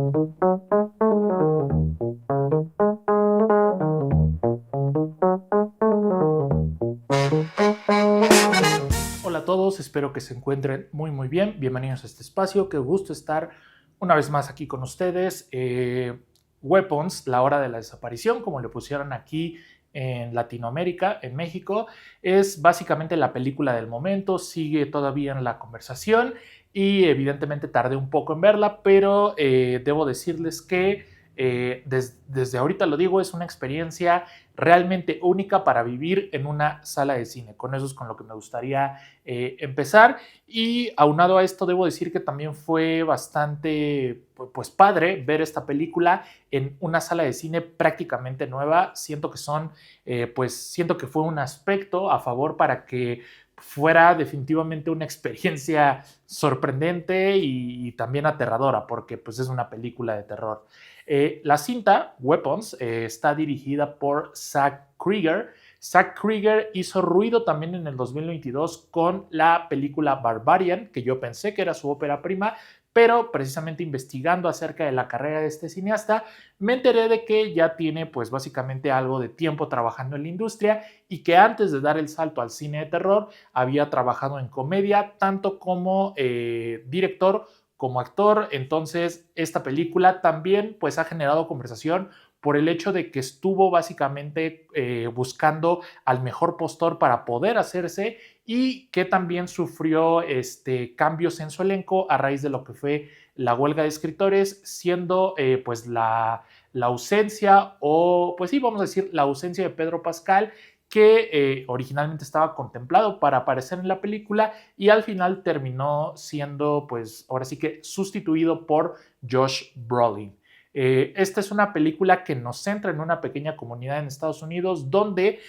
Hola a todos, espero que se encuentren muy bien. Bienvenidos a este espacio, qué gusto estar una vez más aquí con ustedes. Weapons, la hora de la desaparición, como le pusieron aquí en Latinoamérica, en México, es básicamente la película del momento, sigue todavía en la conversación y evidentemente tardé un poco en verla, pero debo decirles que desde ahorita lo digo, es una experiencia realmente única para vivir en una sala de cine. Con eso es con lo que me gustaría empezar. Y aunado a esto, debo decir que también fue bastante pues padre ver esta película en una sala de cine prácticamente nueva. Siento que fue un aspecto a favor para que fuera definitivamente una experiencia sorprendente y también aterradora, porque pues es una película de terror. La cinta, Weapons, está dirigida por Zach Krieger. Zach Krieger hizo ruido también en el 2022 con la película Barbarian, que yo pensé que era su ópera prima, pero precisamente investigando acerca de la carrera de este cineasta, me enteré de que ya tiene pues básicamente algo de tiempo trabajando en la industria y que antes de dar el salto al cine de terror había trabajado en comedia, tanto como director como actor. Entonces esta película también pues ha generado conversación por el hecho de que estuvo básicamente buscando al mejor postor para poder hacerse y que también sufrió cambios en su elenco a raíz de lo que fue la huelga de escritores, siendo pues la ausencia o pues sí, vamos a decir la ausencia de Pedro Pascal, que originalmente estaba contemplado para aparecer en la película y al final terminó siendo pues ahora sí que sustituido por Josh Brolin. Esta es una película que nos centra en una pequeña comunidad en Estados Unidos donde,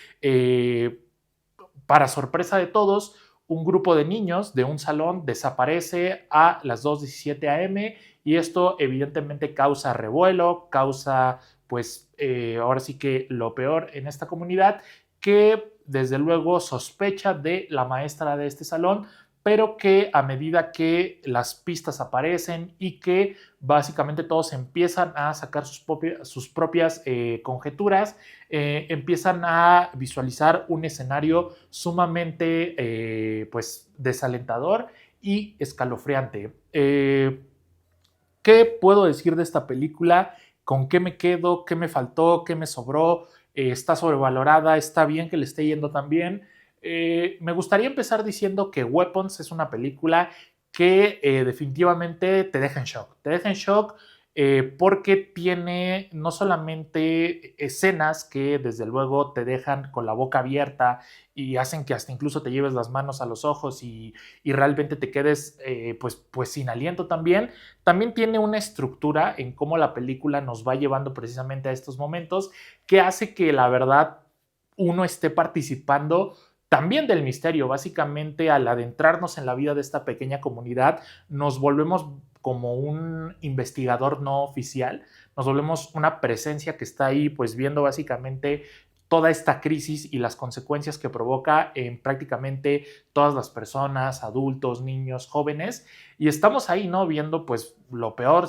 para sorpresa de todos, un grupo de niños de un salón desaparece a las 2:17 am y esto evidentemente causa revuelo, causa pues ahora sí que lo peor en esta comunidad, que desde luego sospecha de la maestra de este salón, pero que a medida que las pistas aparecen y que básicamente todos empiezan a sacar sus propias conjeturas, empiezan a visualizar un escenario sumamente pues desalentador y escalofriante. ¿Qué puedo decir de esta película? ¿Con qué me quedo? ¿Qué me faltó? ¿Qué me sobró? ¿Está sobrevalorada? ¿Está bien que le esté yendo tan bien? Me gustaría empezar diciendo que Weapons es una película que definitivamente te deja en shock. Te deja en shock porque tiene no solamente escenas que desde luego te dejan con la boca abierta y hacen que hasta incluso te lleves las manos a los ojos y realmente te quedes pues sin aliento también. También tiene una estructura en cómo la película nos va llevando precisamente a estos momentos que hace que la verdad uno esté participando también del misterio. Básicamente, al adentrarnos en la vida de esta pequeña comunidad, nos volvemos como un investigador no oficial, nos volvemos una presencia que está ahí pues viendo básicamente toda esta crisis y las consecuencias que provoca en prácticamente todas las personas, adultos, niños, jóvenes, y estamos ahí, ¿no? Viendo pues lo peor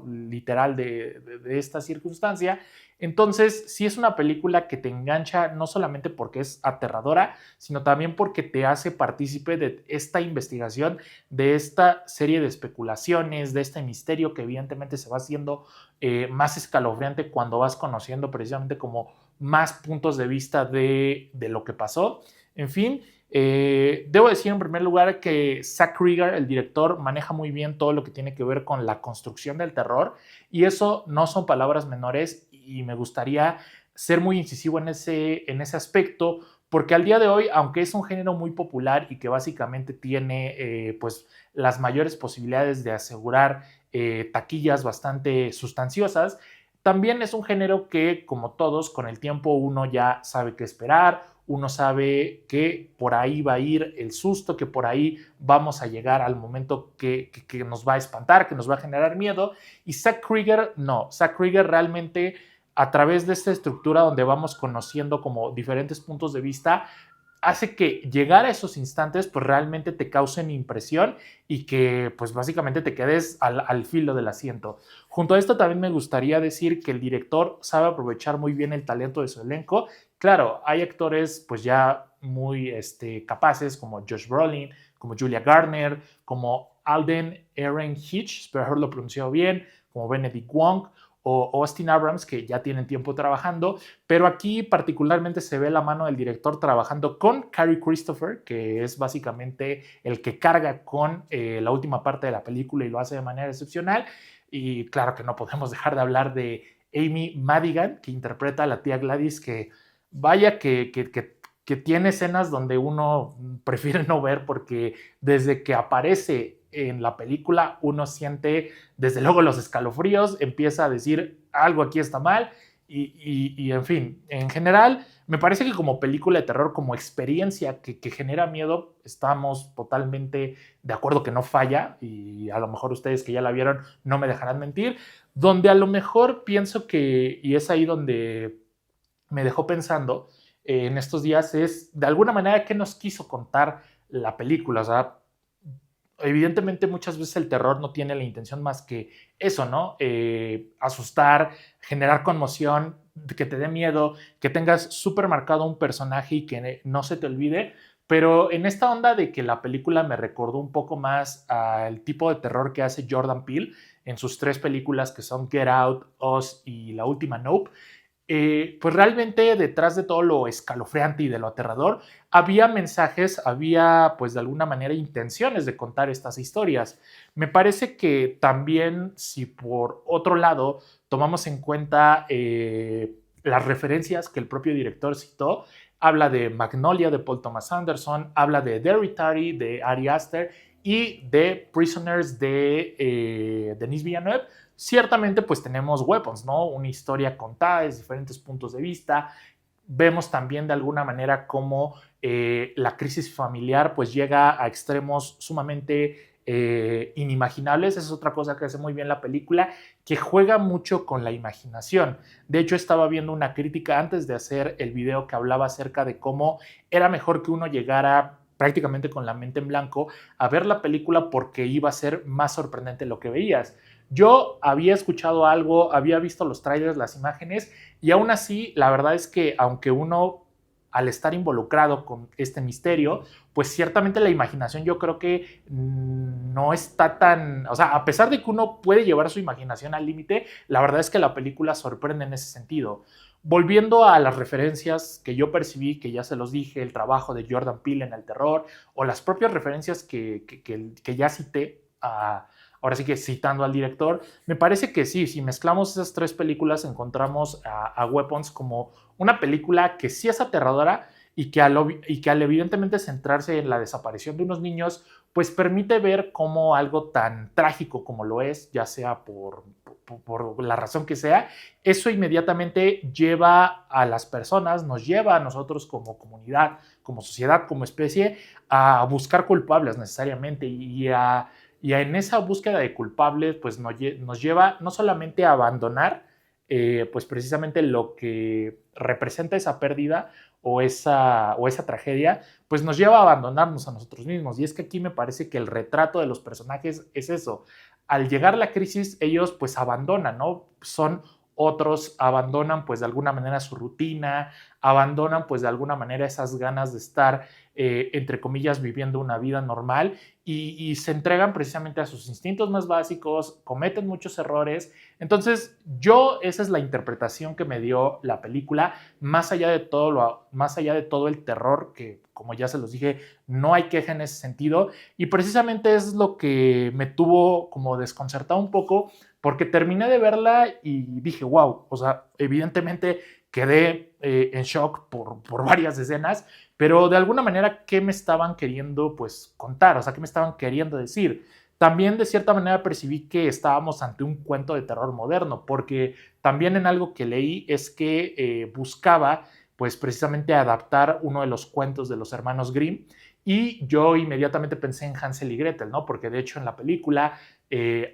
literal de esta circunstancia. Entonces, sí es una película que te engancha no solamente porque es aterradora, sino también porque te hace partícipe de esta investigación, de esta serie de especulaciones, de este misterio que evidentemente se va haciendo más escalofriante cuando vas conociendo precisamente como más puntos de vista de lo que pasó. En fin, debo decir en primer lugar que Zach Krieger, el director, maneja muy bien todo lo que tiene que ver con la construcción del terror y eso no son palabras menores y me gustaría ser muy incisivo en ese aspecto porque al día de hoy, aunque es un género muy popular y que básicamente tiene pues las mayores posibilidades de asegurar taquillas bastante sustanciosas, también es un género que, como todos, con el tiempo uno ya sabe qué esperar, uno sabe que por ahí va a ir el susto, que por ahí vamos a llegar al momento que nos va a espantar, que nos va a generar miedo. Y Zach Krieger, no, Zach Krieger realmente a través de esta estructura donde vamos conociendo como diferentes puntos de vista, hace que llegar a esos instantes pues realmente te causen impresión y que pues básicamente te quedes al filo del asiento. Junto a esto también me gustaría decir que el director sabe aprovechar muy bien el talento de su elenco. Claro, hay actores pues ya muy capaces como Josh Brolin, como Julia Garner, como Alden Ehrenreich, espero haberlo pronunciado bien, como Benedict Wong o Austin Abrams, que ya tienen tiempo trabajando, pero aquí particularmente se ve la mano del director trabajando con Cary Christopher, que es básicamente el que carga con la última parte de la película y lo hace de manera excepcional. Y claro que no podemos dejar de hablar de Amy Madigan, que interpreta a la tía Gladys, que vaya que tiene escenas donde uno prefiere no ver porque desde que aparece en la película uno siente desde luego los escalofríos, empieza a decir algo aquí está mal y en fin, en general me parece que como película de terror, como experiencia que genera miedo, estamos totalmente de acuerdo que no falla y a lo mejor ustedes que ya la vieron no me dejarán mentir, donde a lo mejor pienso que, y es ahí donde me dejó pensando en estos días, es de alguna manera qué nos quiso contar la película. O sea, evidentemente muchas veces el terror no tiene la intención más que eso, ¿no? Asustar, generar conmoción, que te dé miedo, que tengas súper marcado un personaje y que no se te olvide. Pero en esta onda de que la película me recordó un poco más al tipo de terror que hace Jordan Peele en sus 3 películas que son Get Out, Us y la última Nope, pues realmente detrás de todo lo escalofriante y de lo aterrador, había mensajes, había pues de alguna manera intenciones de contar estas historias. Me parece que también si por otro lado tomamos en cuenta las referencias que el propio director citó, habla de Magnolia de Paul Thomas Anderson, habla de Hereditary de Ari Aster y de Prisoners de Denis Villeneuve. Ciertamente pues tenemos Weapons, ¿no? Una historia contada desde diferentes puntos de vista. Vemos también de alguna manera cómo la crisis familiar pues llega a extremos sumamente inimaginables. Esa es otra cosa que hace muy bien la película, que juega mucho con la imaginación. De hecho, estaba viendo una crítica antes de hacer el video que hablaba acerca de cómo era mejor que uno llegara prácticamente con la mente en blanco a ver la película porque iba a ser más sorprendente lo que veías. Yo había escuchado algo, había visto los trailers, las imágenes, y aún así, la verdad es que aunque uno, al estar involucrado con este misterio, pues ciertamente la imaginación yo creo que no está tan, o sea, a pesar de que uno puede llevar su imaginación al límite, la verdad es que la película sorprende en ese sentido. Volviendo a las referencias que yo percibí, que ya se los dije, el trabajo de Jordan Peele en el terror, o las propias referencias que ya cité, ahora sí que citando al director, me parece que sí, si mezclamos esas 3 películas encontramos a Weapons como una película que sí es aterradora y que al evidentemente centrarse en la desaparición de unos niños, pues permite ver cómo algo tan trágico como lo es, ya sea por la razón que sea, eso inmediatamente lleva a las personas, nos lleva a nosotros como comunidad, como sociedad, como especie, a buscar culpables necesariamente y en esa búsqueda de culpables, pues nos lleva no solamente a abandonar, pues precisamente lo que representa esa pérdida o esa tragedia, pues nos lleva a abandonarnos a nosotros mismos. Y es que aquí me parece que el retrato de los personajes es eso. Al llegar la crisis, ellos pues abandonan, ¿no? Son otros, abandonan pues de alguna manera su rutina, abandonan pues de alguna manera esas ganas de estar, entre comillas, viviendo una vida normal y se entregan precisamente a sus instintos más básicos, cometen muchos errores. Entonces, esa es la interpretación que me dio la película, más allá de todo el terror, que como ya se los dije, no hay queja en ese sentido, y precisamente es lo que me tuvo como desconcertado un poco, porque terminé de verla y dije, wow, o sea, evidentemente quedé en shock por varias escenas, pero de alguna manera, ¿qué me estaban queriendo pues contar? O sea, ¿qué me estaban queriendo decir? También de cierta manera percibí que estábamos ante un cuento de terror moderno, porque también en algo que leí es que buscaba pues precisamente adaptar uno de los cuentos de los hermanos Grimm y yo inmediatamente pensé en Hansel y Gretel, ¿no? Porque de hecho en la película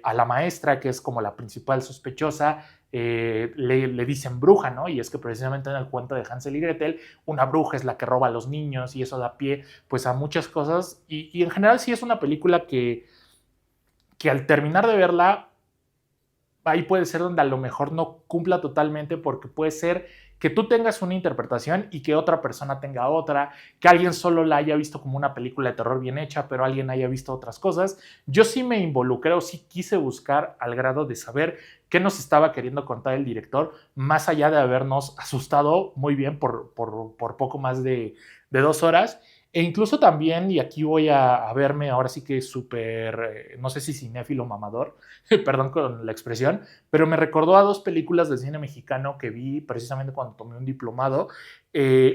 a la maestra, que es como la principal sospechosa, le dicen bruja, ¿no? Y es que precisamente en el cuento de Hansel y Gretel, una bruja es la que roba a los niños y eso da pie pues a muchas cosas. Y en general sí es una película que al terminar de verla, ahí puede ser donde a lo mejor no cumpla totalmente, porque puede ser que tú tengas una interpretación y que otra persona tenga otra, que alguien solo la haya visto como una película de terror bien hecha, pero alguien haya visto otras cosas. Yo sí me involucré o sí quise buscar al grado de saber qué nos estaba queriendo contar el director, más allá de habernos asustado muy bien por poco más de 2 horas. E incluso también, y aquí voy a verme ahora sí que súper, no sé si cinéfilo mamador, perdón con la expresión, pero me recordó a 2 películas de cine mexicano que vi precisamente cuando tomé un diplomado.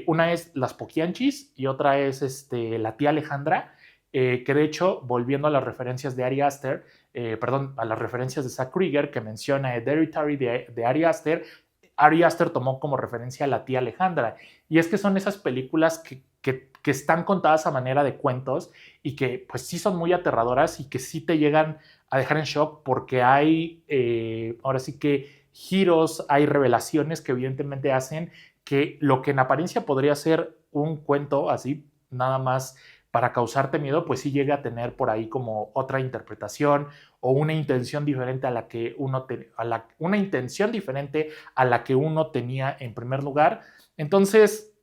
Una es Las Poquianchis y otra es La Tía Alejandra, que de hecho, volviendo a las referencias de Ari Aster, perdón, a las referencias de Zach Krieger, que menciona Hereditary de Ari Aster tomó como referencia a La Tía Alejandra. Y es que son esas películas que están contadas a manera de cuentos y que pues sí son muy aterradoras y que sí te llegan a dejar en shock, porque hay ahora sí que giros, hay revelaciones que evidentemente hacen que lo que en apariencia podría ser un cuento así, nada más para causarte miedo, pues sí llega a tener por ahí como otra interpretación o una intención diferente a la que una intención diferente a la que uno tenía en primer lugar. Entonces,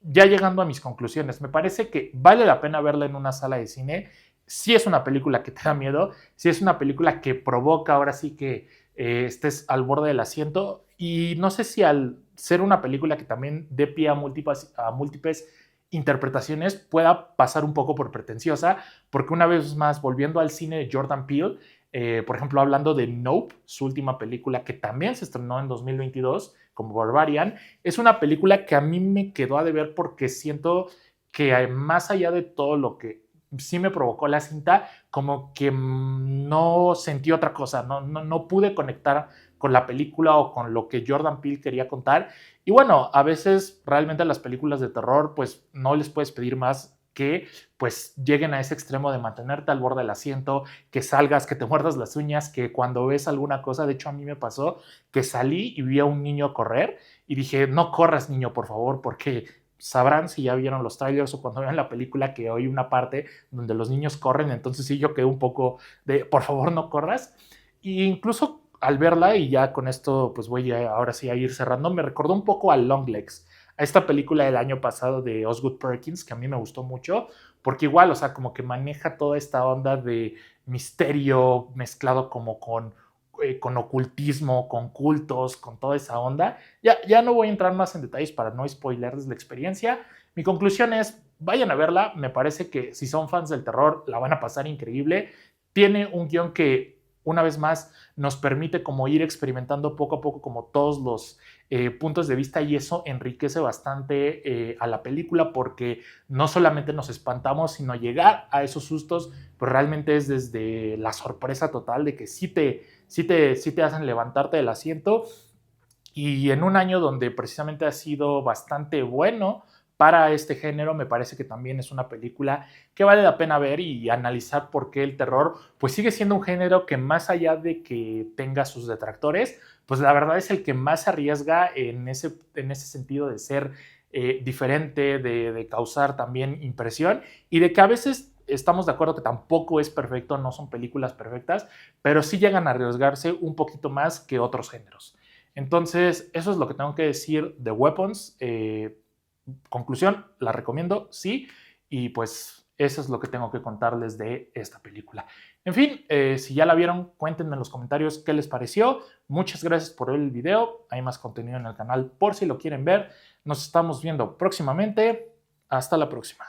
ya llegando a mis conclusiones, me parece que vale la pena verla en una sala de cine. Sí es una película que te da miedo, sí es una película que provoca ahora sí que estés al borde del asiento, y no sé si al ser una película que también dé pie a múltiples interpretaciones pueda pasar un poco por pretenciosa, porque una vez más, volviendo al cine de Jordan Peele, por ejemplo, hablando de Nope, su última película que también se estrenó en 2022 como Barbarian, es una película que a mí me quedó a deber, porque siento que más allá de todo lo que sí me provocó la cinta, como que no sentí otra cosa, no pude conectar con la película o con lo que Jordan Peele quería contar. Y bueno, a veces realmente las películas de terror pues no les puedes pedir más que pues lleguen a ese extremo de mantenerte al borde del asiento, que salgas, que te muerdas las uñas, que cuando ves alguna cosa, de hecho a mí me pasó que salí y vi a un niño correr y dije, no corras niño, por favor, porque sabrán si ya vieron los trailers o cuando vean la película que hay una parte donde los niños corren, entonces sí yo quedé un poco de, por favor no corras. Y incluso al verla, y ya con esto pues voy ahora sí a ir cerrando, me recordó un poco a Longlegs, a esta película del año pasado de Osgood Perkins, que a mí me gustó mucho, porque igual, o sea, como que maneja toda esta onda de misterio mezclado como con ocultismo, con cultos, con toda esa onda. Ya no voy a entrar más en detalles para no spoilerles la experiencia. Mi conclusión es, vayan a verla, me parece que si son fans del terror la van a pasar increíble. Tiene un guión que, una vez más, nos permite como ir experimentando poco a poco como todos los puntos de vista, y eso enriquece bastante a la película, porque no solamente nos espantamos, sino llegar a esos sustos, pues realmente es desde la sorpresa total de que sí te hacen levantarte del asiento. Y en un año donde precisamente ha sido bastante bueno para este género, me parece que también es una película que vale la pena ver y analizar por qué el terror pues sigue siendo un género que, más allá de que tenga sus detractores, pues la verdad es el que más arriesga en ese sentido de ser diferente, de causar también impresión, y de que a veces estamos de acuerdo que tampoco es perfecto, no son películas perfectas, pero sí llegan a arriesgarse un poquito más que otros géneros. Entonces, eso es lo que tengo que decir de Weapons. Conclusión, la recomiendo, sí, y pues eso es lo que tengo que contarles de esta película. En fin, si ya la vieron, cuéntenme en los comentarios qué les pareció. Muchas gracias por ver el video. Hay más contenido en el canal por si lo quieren ver. Nos estamos viendo próximamente. Hasta la próxima.